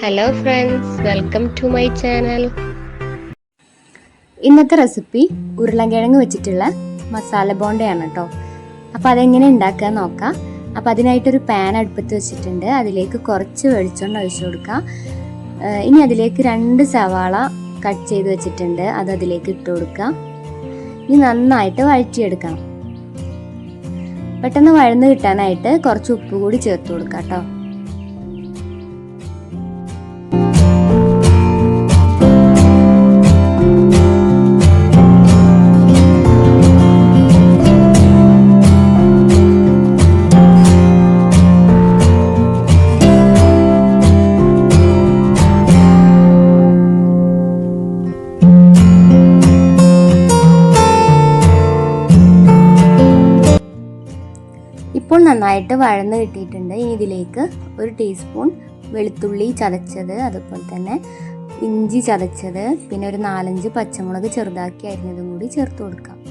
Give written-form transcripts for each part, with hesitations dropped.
Hello friends, welcome to my channel. ഇന്നത്തെ recipe ഉരുളൻകിഴങ്ങ് വെച്ചിട്ടുള്ള മസാല ബോണ്ടയാണ് കേട്ടോ. അപ്പോൾ അതെങ്ങനെ ഉണ്ടാക്കുക നോക്കാം. അപ്പോൾ അതിനായിട്ടൊരു പാൻ അടുപ്പത്ത് വെച്ചിട്ടുണ്ട്. അതിലേക്ക് കുറച്ച് വെളിച്ചെണ്ണ ഒഴിച്ചു കൊടുക്കാം. ഇനി അതിലേക്ക് 2 സവാള കട്ട് ചെയ്ത് വെച്ചിട്ടുണ്ട്, അത് അതിലേക്ക് ഇട്ട് കൊടുക്കാം. ഇനി നന്നായിട്ട് വഴറ്റിയെടുക്കണം. പെട്ടെന്ന് വഴന്ന് കിട്ടാനായിട്ട് കുറച്ച് ഉപ്പ് കൂടി ചേർത്ത് കൊടുക്കാം കേട്ടോ. ഇപ്പോൾ നന്നായിട്ട് വഴന്ന് കിട്ടിയിട്ടുണ്ട്. ഇനി ഇതിലേക്ക് 1 ടീസ്പൂൺ വെളുത്തുള്ളി ചതച്ചത്, അതുപോലെ തന്നെ ഇഞ്ചി ചതച്ചത്, പിന്നെ ഒരു 4-5 പച്ചമുളക് ചെറുതാക്കി അരിഞ്ഞതും കൂടി ചേർത്ത് കൊടുക്കാം.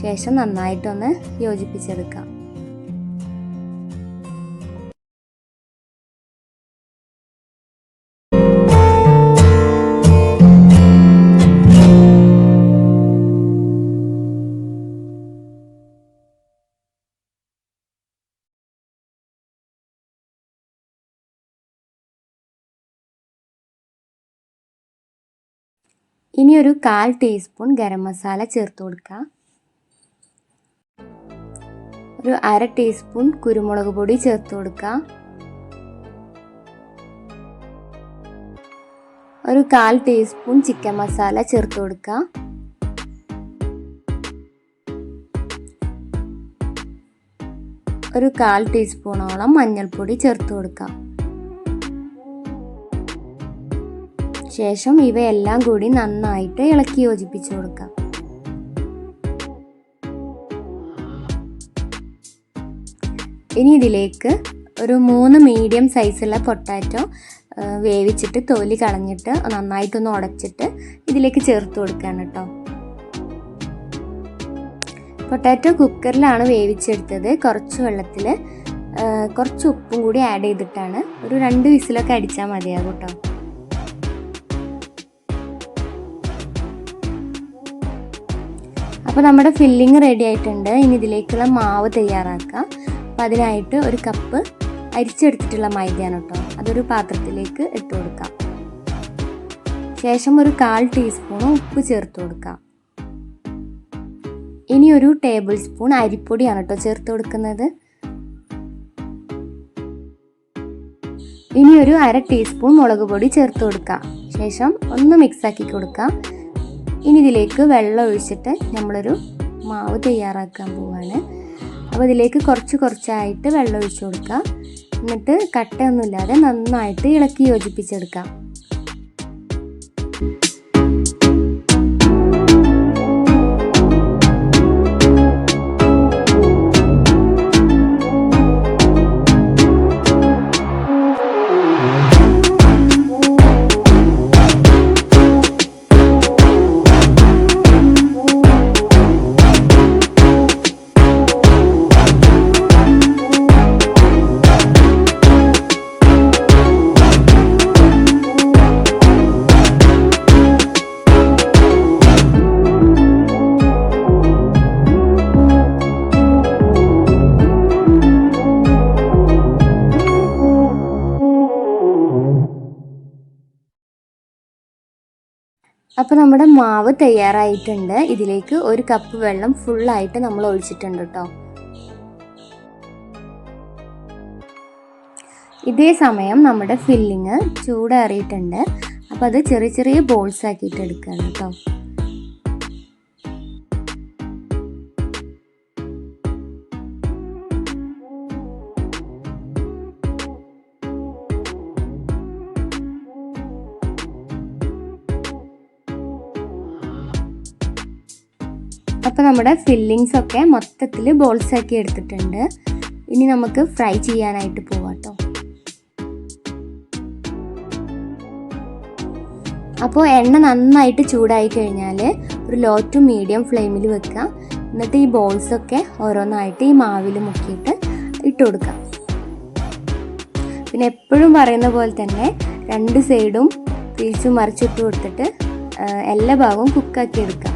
ശേഷം നന്നായിട്ടൊന്ന് യോജിപ്പിച്ചെടുക്കാം. ഇനി ഒരു 1/4 ടീസ്പൂൺ ഗരം മസാല ചേർത്ത് കൊടുക്കുക. ഒരു 1/2 ടീസ്പൂൺ കുരുമുളക് പൊടി ചേർത്ത് കൊടുക്കുക. ഒരു 1/4 ടീസ്പൂൺ ചിക്കൻ മസാല ചേർത്ത് കൊടുക്കുക. ഒരു 1/4 ടീസ്പൂണോളം മഞ്ഞൾപ്പൊടി ചേർത്ത് കൊടുക്കുക. ശേഷം ഇവയെല്ലാം കൂടി നന്നായിട്ട് ഇളക്കി യോജിപ്പിച്ചു കൊടുക്കാം. ഇനി ഇതിലേക്ക് ഒരു 3 മീഡിയം സൈസുള്ള പൊട്ടാറ്റോ വേവിച്ചിട്ട് തൊലി കളഞ്ഞിട്ട് നന്നായിട്ടൊന്ന് ഉടച്ചിട്ട് ഇതിലേക്ക് ചേർത്ത് കൊടുക്കുകയാണ് കേട്ടോ. പൊട്ടാറ്റോ കുക്കറിലാണ് വേവിച്ചെടുത്തത്. കുറച്ച് വെള്ളത്തിൽ കുറച്ച് ഉപ്പും കൂടി ആഡ് ചെയ്തിട്ടാണ്. ഒരു 2 വിസിലൊക്കെ അടിച്ചാൽ മതിയാകും കേട്ടോ. അപ്പോൾ നമ്മുടെ ഫില്ലിങ് റെഡി ആയിട്ടുണ്ട്. ഇനി ഇതിലേക്കുള്ള മാവ് തയ്യാറാക്കാം. അപ്പോൾ അതിനായിട്ട് 1 കപ്പ് അരിച്ചെടുത്തിട്ടുള്ള മൈദയാണ് കേട്ടോ. അതൊരു പാത്രത്തിലേക്ക് ഇട്ട് കൊടുക്കാം. ശേഷം ഒരു 1/4 ടീസ്പൂൺ ഉപ്പ് ചേർത്ത് കൊടുക്കാം. ഇനി ഒരു ടേബിൾ സ്പൂൺ അരിപ്പൊടിയാണ് കേട്ടോ ചേർത്ത് കൊടുക്കുന്നത്. ഇനി ഒരു 1/2 ടീസ്പൂൺ മുളക് പൊടി ചേർത്ത് കൊടുക്കാം. ശേഷം ഒന്ന് മിക്സാക്കി കൊടുക്കാം. ഇനി ഇതിലേക്ക് വെള്ളം ഒഴിച്ചിട്ട് നമ്മളൊരു മാവ് തയ്യാറാക്കാൻ പോവാണ്. അപ്പോൾ ഇതിലേക്ക് കുറച്ചായിട്ട് വെള്ളം ഒഴിച്ചു കൊടുക്കുക. എന്നിട്ട് കട്ടയൊന്നുമില്ലാതെ നന്നായിട്ട് ഇളക്കി യോജിപ്പിച്ചെടുക്കാം. അപ്പോൾ നമ്മുടെ മാവ് തയ്യാറായിട്ടുണ്ട്. ഇതിലേക്ക് 1 കപ്പ് വെള്ളം ഫുള്ളായിട്ട് നമ്മൾ ഒഴിച്ചിട്ടുണ്ട് കേട്ടോ. ഇതേ സമയം നമ്മുടെ ഫില്ലിങ് ചൂടേറിയിട്ടുണ്ട്. അപ്പോൾ അത് ചെറിയ ബോൾസ് ആക്കിയിട്ട് എടുക്കുകയാണ് കേട്ടോ. അപ്പോൾ നമ്മുടെ ഫില്ലിങ്സ് ഒക്കെ മൊത്തത്തിൽ ബോൾസ് ആക്കി എടുത്തിട്ടുണ്ട്. ഇനി നമുക്ക് ഫ്രൈ ചെയ്യാനായിട്ട് പോവാം കേട്ടോ. അപ്പോൾ എണ്ണ നന്നായിട്ട് ചൂടായി കഴിഞ്ഞാൽ ഒരു ലോ ടു മീഡിയം ഫ്ലെയിമിൽ വെക്കുക. എന്നിട്ട് ഈ ബോൾസൊക്കെ ഓരോന്നായിട്ട് ഈ മാവിൽ മുക്കിയിട്ട് ഇട്ട് കൊടുക്കാം. പിന്നെ എപ്പോഴും പറയുന്ന പോലെ തന്നെ രണ്ട് സൈഡും തിരിച്ചു മറിച്ചിട്ട് കൊടുത്തിട്ട് എല്ലാ ഭാഗവും കുക്കാക്കി എടുക്കാം.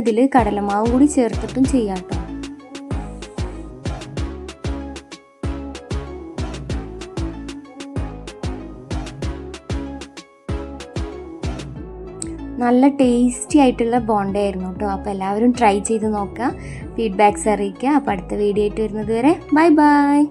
ഇതിൽ കടലമാവും കൂടി ചേർത്തിട്ടും ചെയ്യാം കേട്ടോ. നല്ല ടേസ്റ്റി ആയിട്ടുള്ള ബോണ്ട ആയിരുന്നു കേട്ടോ. അപ്പോൾ എല്ലാവരും ട്രൈ ചെയ്ത് നോക്കുക, ഫീഡ്ബാക്ക്സ് അറിയിക്കുക. അപ്പോൾ അടുത്ത വീഡിയോ ആയിട്ട് വരുന്നത് വരെ ബൈ ബൈ.